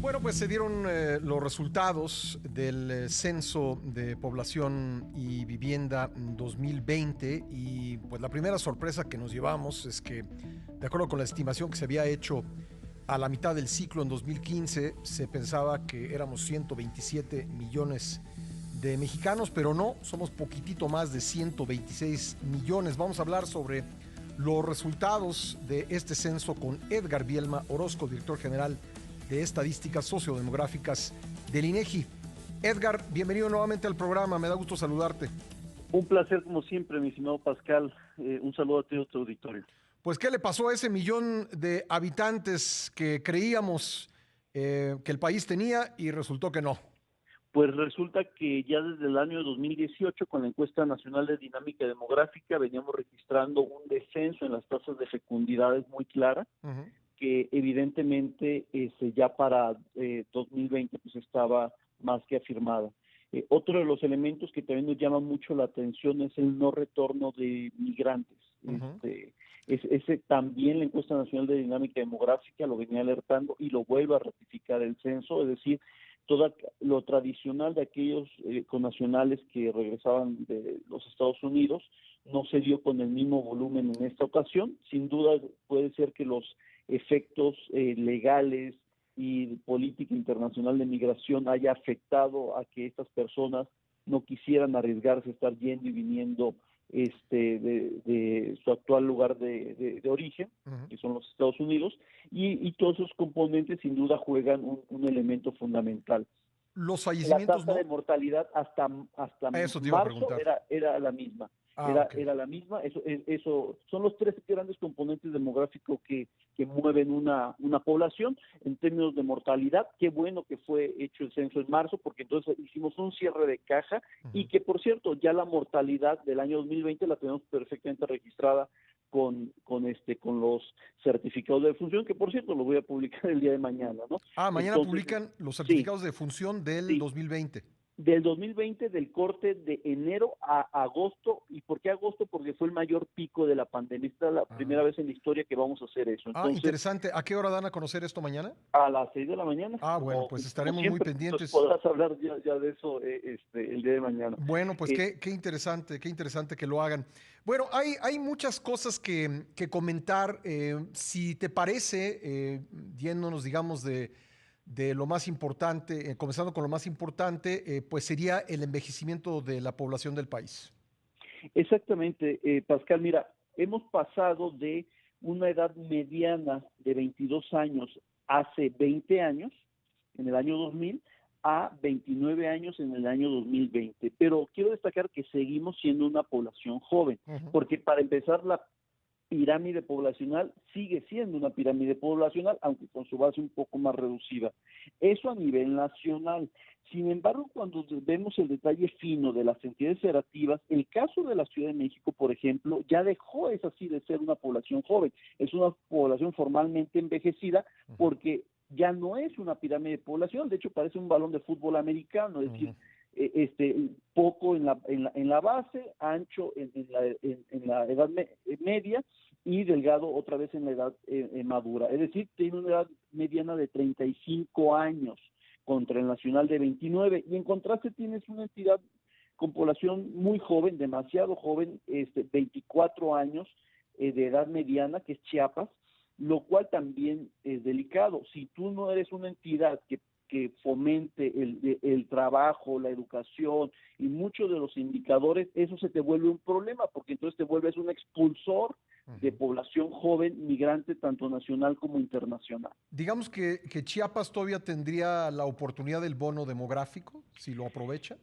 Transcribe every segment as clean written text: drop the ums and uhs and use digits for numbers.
Bueno, pues se dieron los resultados del Censo de Población y Vivienda 2020 y pues la primera sorpresa que nos llevamos es que, de acuerdo con la estimación que se había hecho a la mitad del ciclo en 2015, se pensaba que éramos 127 millones de mexicanos, pero no, somos poquitito más de 126 millones. Vamos a hablar sobre los resultados de este censo con Edgar Bielma Orozco, director general de Estadísticas Sociodemográficas del INEGI. Edgar, bienvenido nuevamente al programa, me da gusto saludarte. Un placer como siempre, mi estimado Pascal. Un saludo a ti y a tu auditorio. Pues, ¿qué le pasó a ese millón de habitantes que creíamos que el país tenía y resultó que no? Pues resulta que ya desde el año 2018, con la encuesta nacional de dinámica demográfica, veníamos registrando un descenso en las tasas de fecundidades muy clara, que evidentemente ya para 2020 pues estaba más que afirmada. Otro de los elementos que también nos llama mucho la atención es el no retorno de migrantes. Ese también la encuesta nacional de dinámica demográfica lo venía alertando y lo vuelve a ratificar el censo, es decir, todo lo tradicional de aquellos connacionales que regresaban de los Estados Unidos no se dio con el mismo volumen en esta ocasión. Sin duda puede ser que los efectos legales y política internacional de migración haya afectado a que estas personas no quisieran arriesgarse a estar yendo y viniendo de su actual lugar de origen, que son los Estados Unidos, y todos esos componentes sin duda juegan un elemento fundamental. Los La fallecimientos tasa no. de mortalidad hasta Eso te iba a marzo preguntar. era la misma. Okay. Era la misma. Eso son los tres grandes componentes demográficos que mueven una población. En términos de mortalidad, qué bueno que fue hecho el censo en marzo, porque entonces hicimos un cierre de caja y que, por cierto, ya la mortalidad del año 2020 la tenemos perfectamente registrada con los certificados de defunción, que por cierto lo voy a publicar el día de mañana, ¿no? Mañana Entonces, publican los sí, certificados de defunción del sí. 2020. Del 2020, del corte de enero a agosto. ¿Y por qué agosto? Porque fue el mayor pico de la pandemia. Esta es la primera vez en la historia que vamos a hacer eso. Entonces, interesante. ¿A qué hora dan a conocer esto mañana? a las 6 de la mañana, Bueno, pues como estaremos muy siempre, pues pendientes. podrás hablar ya de eso el día de mañana. Bueno, pues qué interesante que lo hagan. Bueno, hay muchas cosas que comentar. Si te parece, yéndonos, digamos, de lo más importante, comenzando con lo más importante, pues sería el envejecimiento de la población del país. Exactamente, Pascal, mira, hemos pasado de una edad mediana de 22 años hace 20 años, en el año 2000, a 29 años en el año 2020. Pero quiero destacar que seguimos siendo una población joven, porque para empezar la pirámide poblacional sigue siendo una pirámide poblacional, aunque con su base un poco más reducida. Eso a nivel nacional. Sin embargo, cuando vemos el detalle fino de las entidades federativas, el caso de la Ciudad de México, por ejemplo, ya dejó es así de ser una población joven. Es una población formalmente envejecida porque ya no es una pirámide poblacional, de hecho parece un balón de fútbol americano, es decir, poco en la base, ancho en la edad media y delgado otra vez en la edad madura. Es decir, tiene una edad mediana de 35 años contra el nacional de 29, y en contraste tienes una entidad con población muy joven, demasiado joven, 24 años de edad mediana, que es Chiapas, lo cual también es delicado. Si tú no eres una entidad que fomente el trabajo, la educación y muchos de los indicadores, eso se te vuelve un problema, porque entonces te vuelves un expulsor de población joven migrante, tanto nacional como internacional. Digamos que Chiapas todavía tendría la oportunidad del bono demográfico, si lo aprovecha.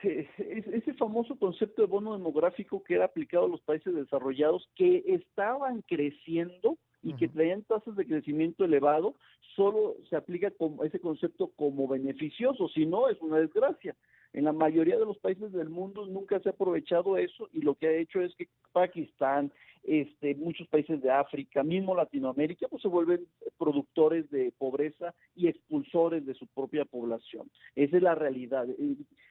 Ese famoso concepto de bono demográfico que era aplicado a los países desarrollados que estaban creciendo y que traían tasas de crecimiento elevado, solo se aplica como ese concepto como beneficioso, si no es una desgracia. En la mayoría de los países del mundo nunca se ha aprovechado eso, y lo que ha hecho es que Pakistán, muchos países de África, mismo Latinoamérica, pues se vuelven productores de pobreza y expulsores de su propia población. Esa es la realidad.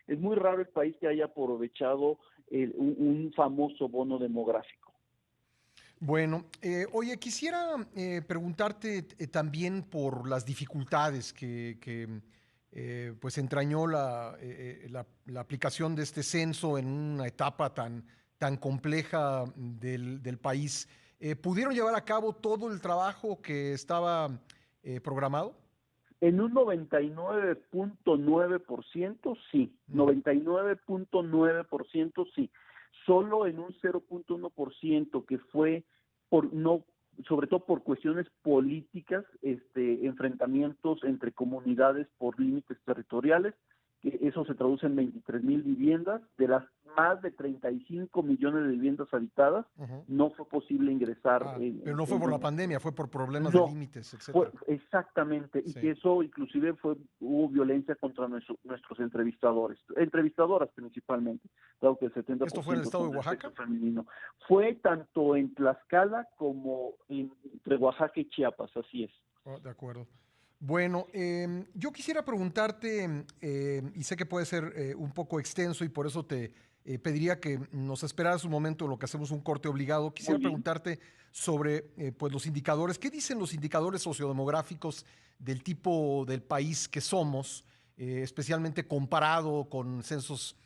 Es muy raro el país que haya aprovechado un famoso bono demográfico. Bueno, oye, quisiera preguntarte también por las dificultades que pues entrañó la aplicación de este censo en una etapa tan compleja del país. ¿Pudieron llevar a cabo todo el trabajo que estaba programado? En un 99.9% sí, Ujú. 99.9% sí. Solo en un 0.1% que fue por no, sobre todo por cuestiones políticas, enfrentamientos entre comunidades por límites territoriales, que eso se traduce en 23,000 viviendas, de las más de 35 millones de viviendas habitadas, Ujú. no fue posible ingresar Pero no fue por la pandemia, fue por problemas de no, límites, fue etcétera. exactamente, y que Sí. eso inclusive hubo violencia contra nuestros entrevistadoras principalmente, dado que el ¿Esto fue en el 70% estado son de del sexo Oaxaca? femenino. Fue tanto en Tlaxcala como entre Oaxaca y Chiapas, así es. Oh, de acuerdo. Bueno, yo quisiera preguntarte, y sé que puede ser un poco extenso y por eso te pediría que nos esperaras un momento en lo que hacemos un corte obligado. Muy Quisiera bien. preguntarte sobre pues los indicadores. ¿Qué dicen los indicadores sociodemográficos del tipo del país que somos, especialmente comparado con censos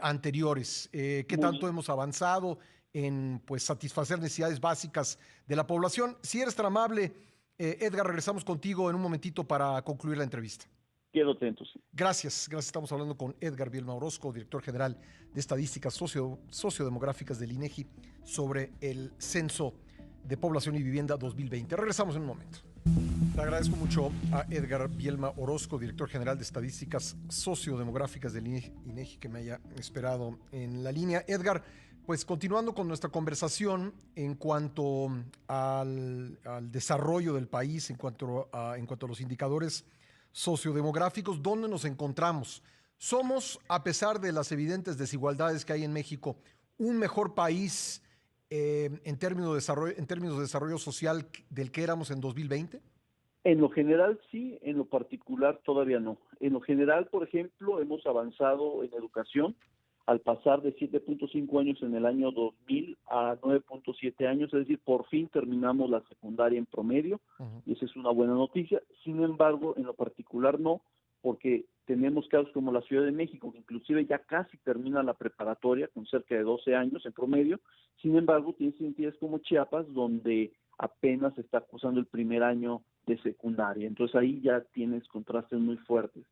anteriores? ¿Qué Muy tanto bien. hemos avanzado en pues satisfacer necesidades básicas de la población? Si eres tan amable. Edgar, regresamos contigo en un momentito para concluir la entrevista. Quedo atento, sí. Gracias, gracias. Estamos hablando con Edgar Bielma Orozco, director general de Estadísticas Sociodemográficas del INEGI, sobre el Censo de Población y Vivienda 2020. Regresamos en un momento. Le agradezco mucho a Edgar Bielma Orozco, director general de Estadísticas Sociodemográficas del INEGI, que me haya esperado en la línea. Edgar, pues continuando con nuestra conversación en cuanto al desarrollo del país, en cuanto a los indicadores sociodemográficos, ¿dónde nos encontramos? Somos, a pesar de las evidentes desigualdades que hay en México, un mejor país en términos de desarrollo social del que éramos en 2020. En lo general sí, en lo particular todavía no. En lo general, por ejemplo, hemos avanzado en educación al pasar de 7.5 años en el año 2000 a 9.7 años, es decir, por fin terminamos la secundaria en promedio Uh-huh. y esa es una buena noticia. Sin embargo, en lo particular no, porque tenemos casos como la Ciudad de México, que inclusive ya casi termina la preparatoria con cerca de 12 años en promedio. Sin embargo, tienes entidades como Chiapas, donde apenas está cursando el primer año de secundaria. Entonces ahí ya tienes contrastes muy fuertes.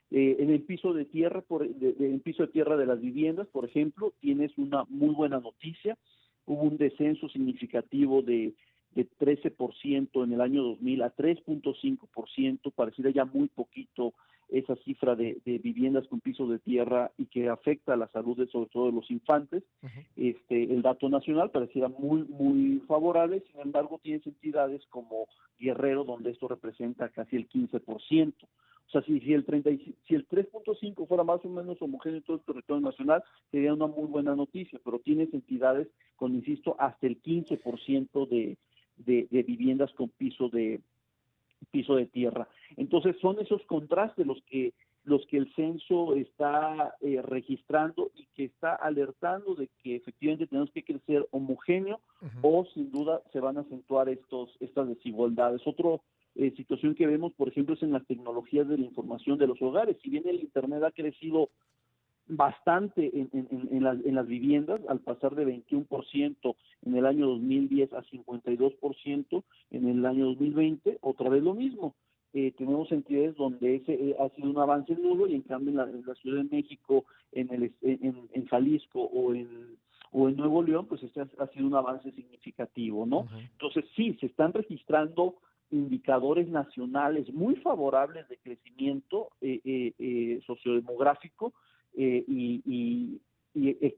En el piso de tierra, en piso de tierra de las viviendas, por ejemplo, tienes una muy buena noticia. Hubo un descenso significativo de 13% en el año 2000 a 3.5%, pareciera ya muy poquito esa cifra de viviendas con piso de tierra y que afecta a la salud sobre todo de los infantes. Uh-huh. El dato nacional pareciera muy favorable, sin embargo tienes entidades como Guerrero donde esto representa casi el 15%. O sea, si el 3.5 fuera más o menos homogéneo en todo el territorio nacional, sería una muy buena noticia, pero tienes entidades con, insisto, hasta el 15% de viviendas con piso de tierra. Entonces son esos contrastes los que el censo está registrando y que está alertando de que efectivamente tenemos que crecer homogéneo Uh-huh. o sin duda se van a acentuar estas desigualdades. Otra situación que vemos, por ejemplo, es en las tecnologías de la información de los hogares. Si bien el Internet ha crecido bastante en las viviendas, al pasar de 21% en el año 2010 a 52% en el año 2020, otra vez lo mismo. Tenemos entidades donde ese ha sido un avance nulo y en cambio en la Ciudad de México, en Jalisco o en Nuevo León, pues este ha sido un avance significativo, ¿no? Uh-huh. Entonces sí, se están registrando indicadores nacionales muy favorables de crecimiento sociodemográfico,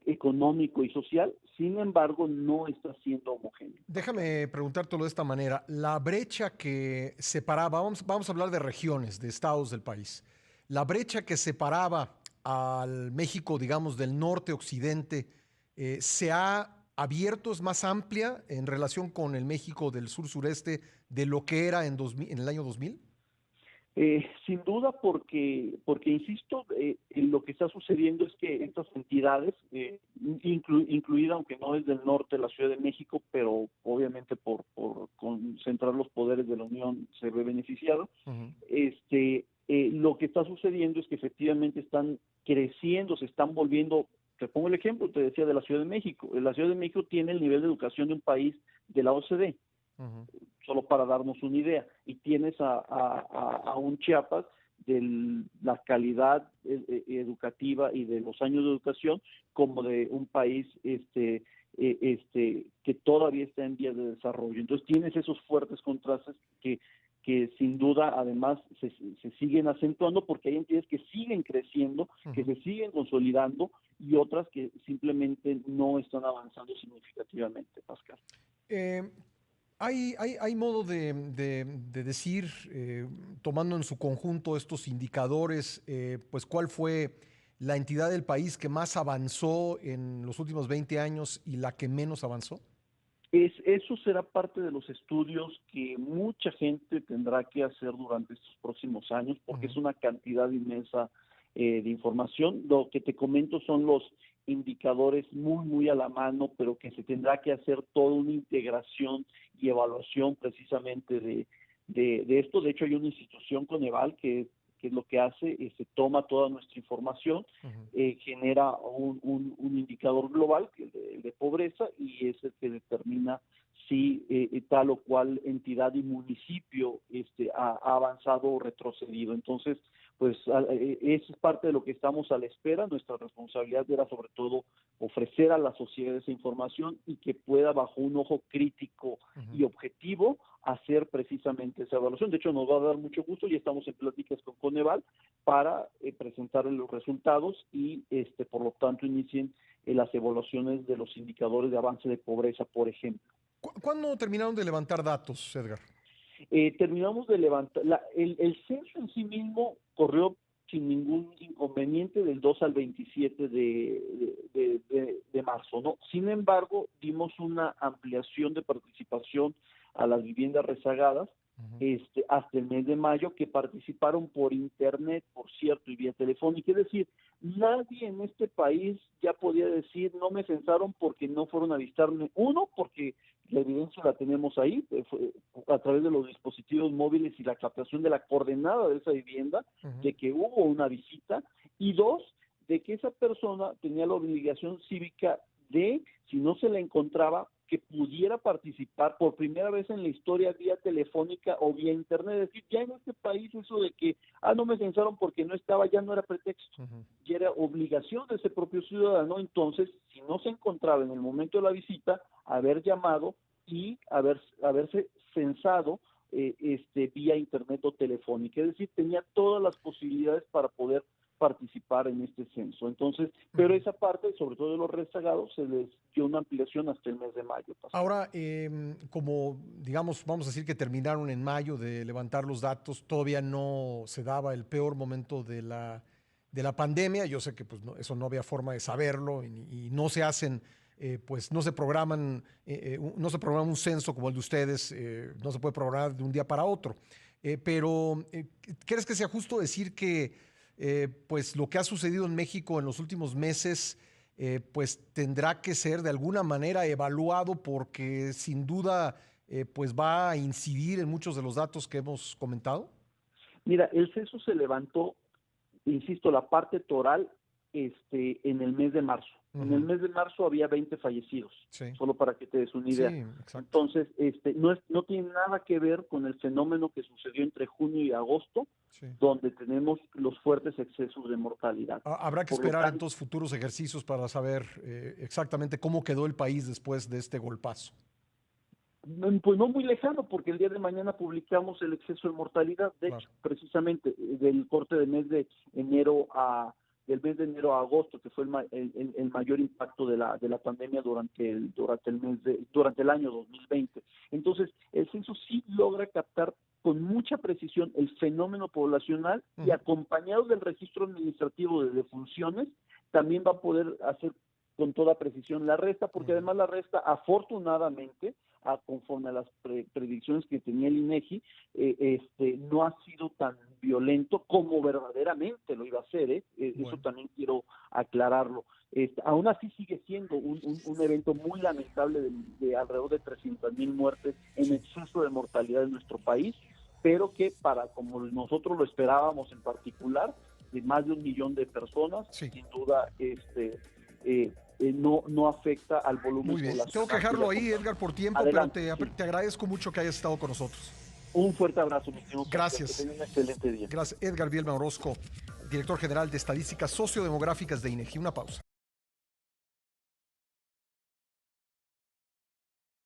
económico y social, sin embargo, no está siendo homogéneo. Déjame preguntártelo de esta manera. La brecha que separaba, vamos a hablar de regiones, de estados del país. La brecha que separaba al México, digamos, del norte-occidente, ¿se ha abierto, es más amplia en relación con el México del sur-sureste de lo que era en el año 2000? Sin duda, porque insisto, lo que está sucediendo es que estas entidades, incluida, aunque no es del norte de la Ciudad de México, pero obviamente por concentrar los poderes de la Unión se ve beneficiado, Ujú. lo que está sucediendo es que efectivamente están creciendo, se están volviendo. Te pongo el ejemplo, te decía, de la Ciudad de México. La Ciudad de México tiene el nivel de educación de un país de la OCDE, Ujú. solo para darnos una idea, y tienes a un Chiapas de la calidad educativa y de los años de educación como de un país que todavía está en vías de desarrollo. Entonces tienes esos fuertes contrastes que sin duda además se siguen acentuando porque hay entidades que siguen creciendo, que Ujú. se siguen consolidando y otras que simplemente no están avanzando significativamente, Pascal. Eh, hay modo de decir, tomando en su conjunto estos indicadores, pues cuál fue la entidad del país que más avanzó en los últimos 20 años y la que menos avanzó? Eso será parte de los estudios que mucha gente tendrá que hacer durante estos próximos años, porque Ujú. es una cantidad inmensa de información. Lo que te comento son los indicadores muy, muy a la mano, pero que se tendrá que hacer toda una integración y evaluación precisamente de esto. De hecho, hay una institución, Coneval, que es lo que hace, toma toda nuestra información, Ujú. genera un indicador global, que es el de pobreza, y es el que determina si tal o cual entidad y municipio ha avanzado o retrocedido. Entonces, pues eso es parte de lo que estamos a la espera. Nuestra responsabilidad era sobre todo ofrecer a la sociedad esa información y que pueda, bajo un ojo crítico Ujú. y objetivo, hacer precisamente esa evaluación. De hecho, nos va a dar mucho gusto y estamos en pláticas con Coneval para presentarle los resultados y, por lo tanto, inicien las evaluaciones de los indicadores de avance de pobreza, por ejemplo. ¿Cuándo terminaron de levantar datos, Edgar? Terminamos de levantar, el censo en sí mismo corrió sin ningún inconveniente del 2 al 27 de marzo, ¿no? Sin embargo, dimos una ampliación de participación a las viviendas rezagadas Ujú. hasta el mes de mayo, que participaron por internet, por cierto, y vía telefónica. Es decir, nadie en este país ya podía decir no me censaron porque no fueron a visitarme. Uno, porque la evidencia la tenemos ahí, a través de los dispositivos móviles y la captación de la coordenada de esa vivienda, Ujú. de que hubo una visita, y dos, de que esa persona tenía la obligación cívica de, si no se la encontraba, que pudiera participar por primera vez en la historia vía telefónica o vía internet. Es decir, ya en este país eso de que, no me censaron porque no estaba, ya no era pretexto, Ujú. ya era obligación de ese propio ciudadano. Entonces, si no se encontraba en el momento de la visita, haber llamado y haberse censado vía internet o telefónica. Es decir, tenía todas las posibilidades para poder participar en este censo. Entonces, pero Ujú. esa parte, sobre todo de los rezagados, se les dio una ampliación hasta el mes de mayo, Pascal. Ahora, como digamos, vamos a decir que terminaron en mayo de levantar los datos, todavía no se daba el peor momento de la pandemia. Yo sé que pues, eso no había forma de saberlo y no se hacen, pues no se programan, no se programa un censo como el de ustedes, no se puede programar de un día para otro. Pero, ¿crees que sea justo decir que pues lo que ha sucedido en México en los últimos meses pues tendrá que ser de alguna manera evaluado porque sin duda pues va a incidir en muchos de los datos que hemos comentado? Mira, el censo se levantó, insisto, la parte toral en el mes de marzo. En el Ujú. mes de marzo había 20 fallecidos, Sí, solo para que te des una idea. sí, exacto. Entonces, no tiene nada que ver con el fenómeno que sucedió entre junio y agosto, Sí. donde tenemos los fuertes excesos de mortalidad. Habrá que Por lo esperar tanto, entonces futuros ejercicios para saber exactamente cómo quedó el país después de este golpazo. pues no muy lejano, porque el día de mañana publicamos el exceso de mortalidad. De Claro. hecho, precisamente del corte del mes de enero del mes de enero a agosto, que fue el mayor impacto de la pandemia durante el año 2020. Entonces, el censo sí logra captar con mucha precisión el fenómeno poblacional, y Ujú. acompañado del registro administrativo de defunciones, también va a poder hacer con toda precisión la resta, porque Ujú. además la resta, afortunadamente, conforme a las predicciones que tenía el INEGI, no ha sido tan violento como verdaderamente lo iba a ser, Bueno. Eso también quiero aclararlo. Aún así sigue siendo un evento muy lamentable de alrededor de 300,000 muertes en exceso de mortalidad en nuestro país, pero que como nosotros lo esperábamos en particular, de más de 1 millón de personas, sin duda no afecta al volumen. Muy bien, tengo que dejarlo ahí, Edgar, por tiempo. Adelante, pero te agradezco mucho que hayas estado con nosotros. Un fuerte abrazo, mi señor. Gracias. Que tenga un excelente día. Gracias, Edgar Bielma Orozco, director general de Estadísticas Sociodemográficas de INEGI. Una pausa.